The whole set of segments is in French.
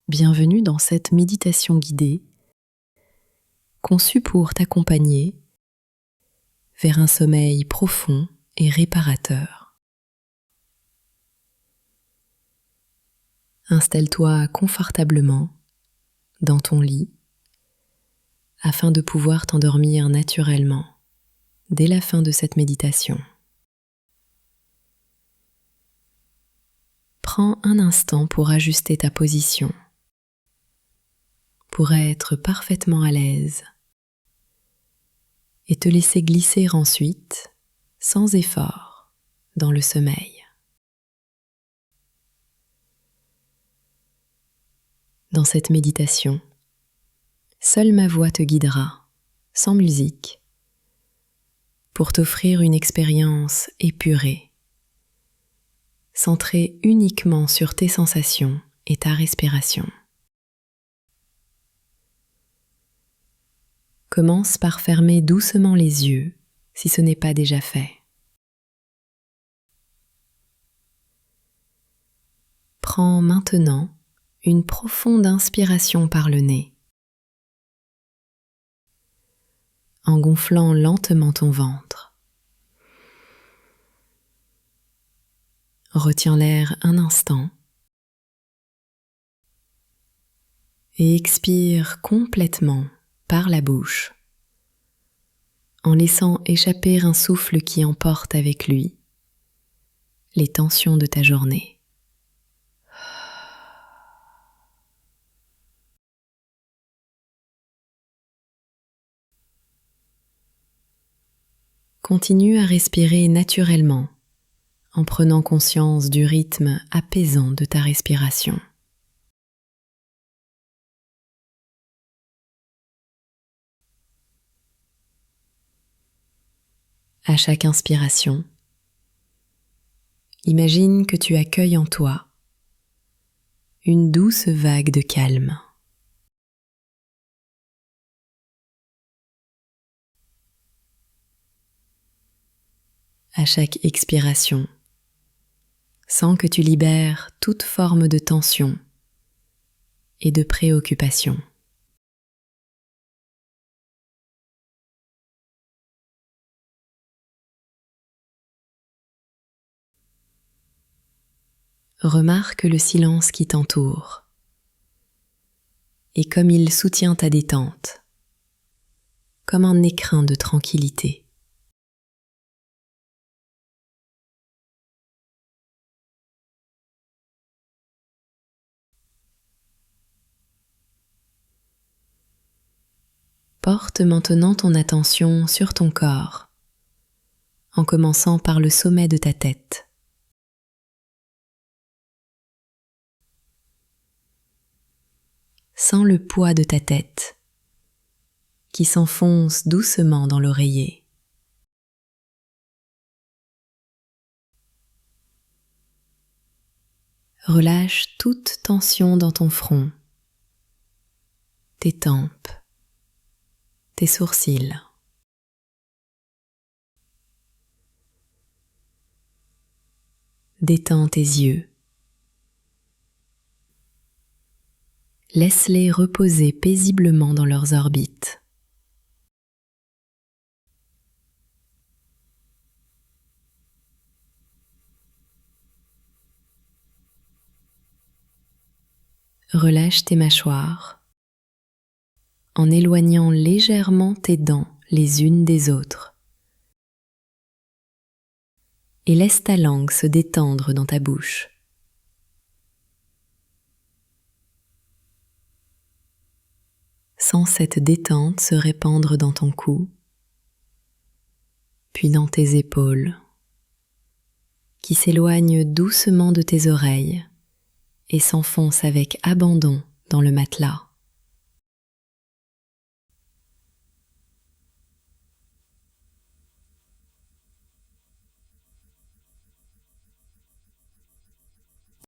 Bienvenue dans cette méditation guidée, conçue pour t'accompagner vers un sommeil profond et réparateur. Installe-toi confortablement dans ton lit afin de pouvoir t'endormir naturellement dès la fin de cette méditation. Prends un instant pour ajuster ta position, pour être parfaitement à l'aise et te laisser glisser ensuite, sans effort, dans le sommeil. Dans cette méditation, seule ma voix te guidera, sans musique, pour t'offrir une expérience épurée, centrée uniquement sur tes sensations et ta respiration. Commence par fermer doucement les yeux, si ce n'est pas déjà fait. Prends maintenant une profonde inspiration par le nez, en gonflant lentement ton ventre. Retiens l'air un instant et expire complètement par la bouche, en laissant échapper un souffle qui emporte avec lui les tensions de ta journée. Continue à respirer naturellement en prenant conscience du rythme apaisant de ta respiration. À chaque inspiration, imagine que tu accueilles en toi une douce vague de calme. À chaque expiration, sens que tu libères toute forme de tension et de préoccupation. Remarque le silence qui t'entoure et comme il soutient ta détente, comme un écrin de tranquillité. Porte maintenant ton attention sur ton corps, en commençant par le sommet de ta tête. Sens le poids de ta tête qui s'enfonce doucement dans l'oreiller. Relâche toute tension dans ton front, tes tempes, tes sourcils. Détends tes yeux. Laisse-les reposer paisiblement dans leurs orbites. Relâche tes mâchoires en éloignant légèrement tes dents les unes des autres et laisse ta langue se détendre dans ta bouche. Sens cette détente se répandre dans ton cou, puis dans tes épaules, qui s'éloignent doucement de tes oreilles et s'enfoncent avec abandon dans le matelas.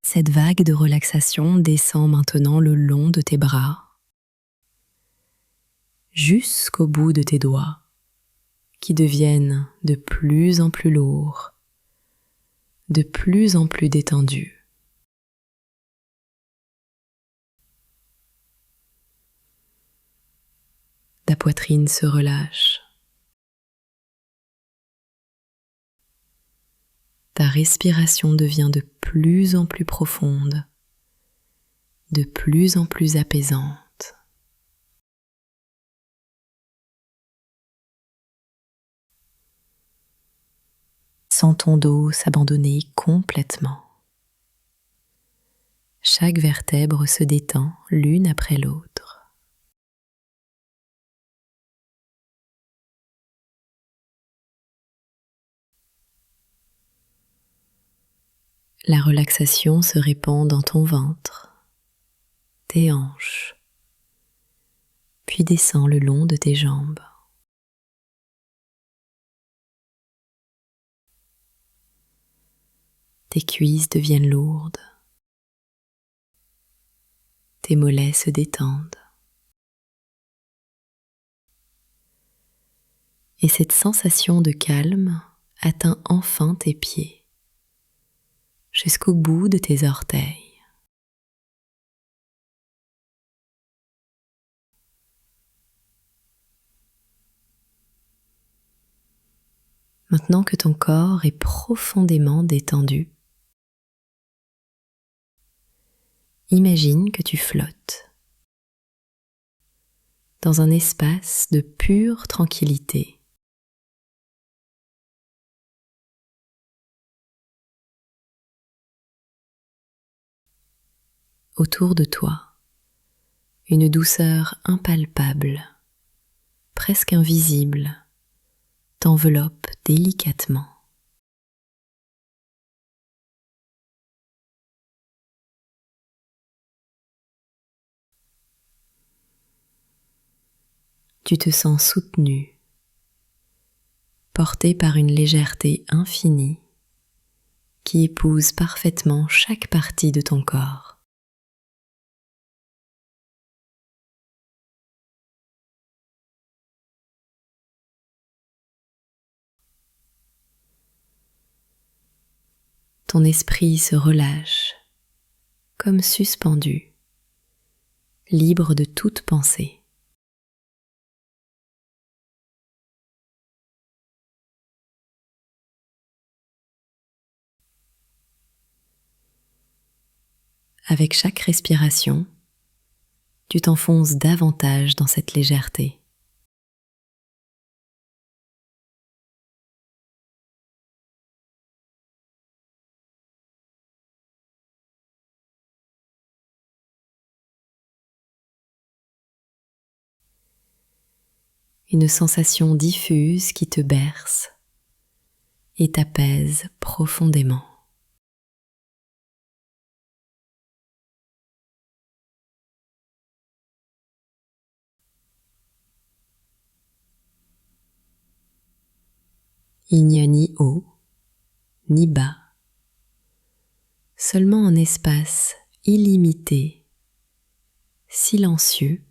Cette vague de relaxation descend maintenant le long de tes bras, jusqu'au bout de tes doigts, qui deviennent de plus en plus lourds, de plus en plus détendus. poitrine se relâche. Ta respiration devient de plus en plus profonde, de plus en plus apaisante. Sens ton dos s'abandonner complètement. Chaque vertèbre se détend l'une après l'autre. La relaxation se répand dans ton ventre, tes hanches, puis descend le long de tes jambes. Tes cuisses deviennent lourdes, tes mollets se détendent. Et cette sensation de calme atteint enfin tes pieds, jusqu'au bout de tes orteils. Maintenant que ton corps est profondément détendu, imagine que tu flottes dans un espace de pure tranquillité. Autour de toi, une douceur impalpable, presque invisible, t'enveloppe délicatement. Tu te sens soutenu, porté par une légèreté infinie qui épouse parfaitement chaque partie de ton corps. Ton esprit se relâche, comme suspendu, libre de toute pensée. Avec chaque respiration, tu t'enfonces davantage dans cette légèreté. Une sensation diffuse qui te berce et t'apaise profondément. Il n'y a ni haut, ni bas, seulement un espace illimité, silencieux,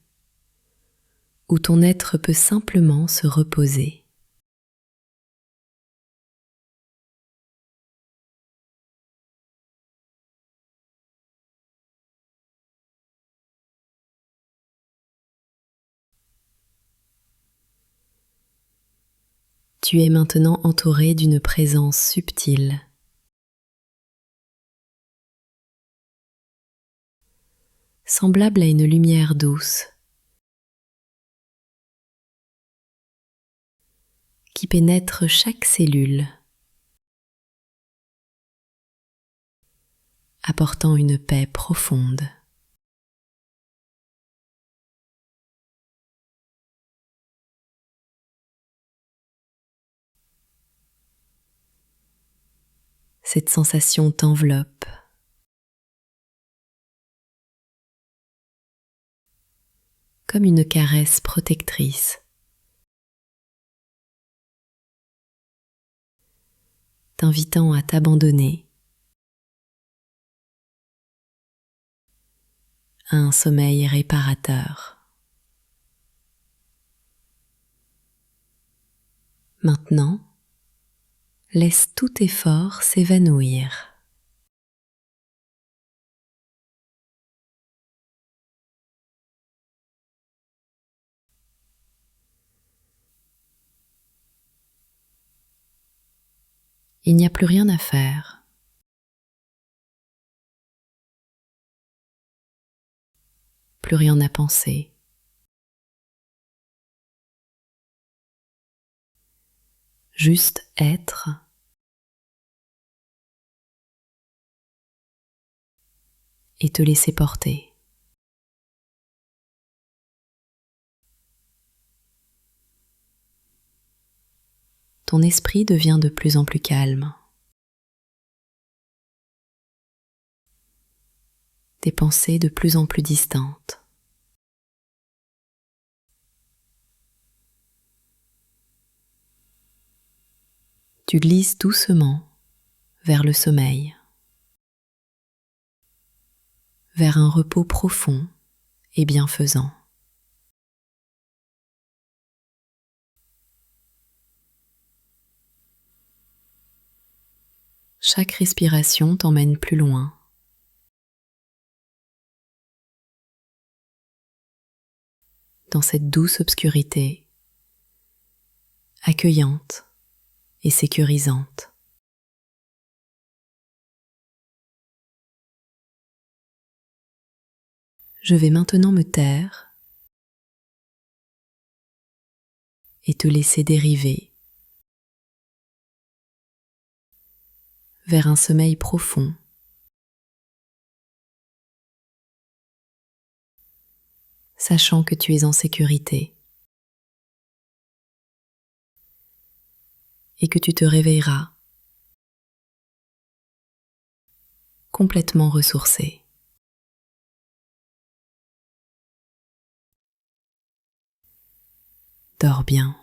où ton être peut simplement se reposer. Tu es maintenant entouré d'une présence subtile, semblable à une lumière douce, qui pénètre chaque cellule, apportant une paix profonde. Cette sensation t'enveloppe, comme une caresse protectrice, t'invitant à t'abandonner à un sommeil réparateur. Maintenant, laisse tout effort s'évanouir. Il n'y a plus rien à faire. Plus rien à penser. Juste être et te laisser porter. Ton esprit devient de plus en plus calme. Tes pensées de plus en plus distantes. Tu glisses doucement vers le sommeil, vers un repos profond et bienfaisant. Chaque respiration t'emmène plus loin. Dans cette douce obscurité, accueillante et sécurisante. Je vais maintenant me taire et te laisser dériver vers un sommeil profond, sachant que tu es en sécurité et que tu te réveilleras complètement ressourcé. Dors bien.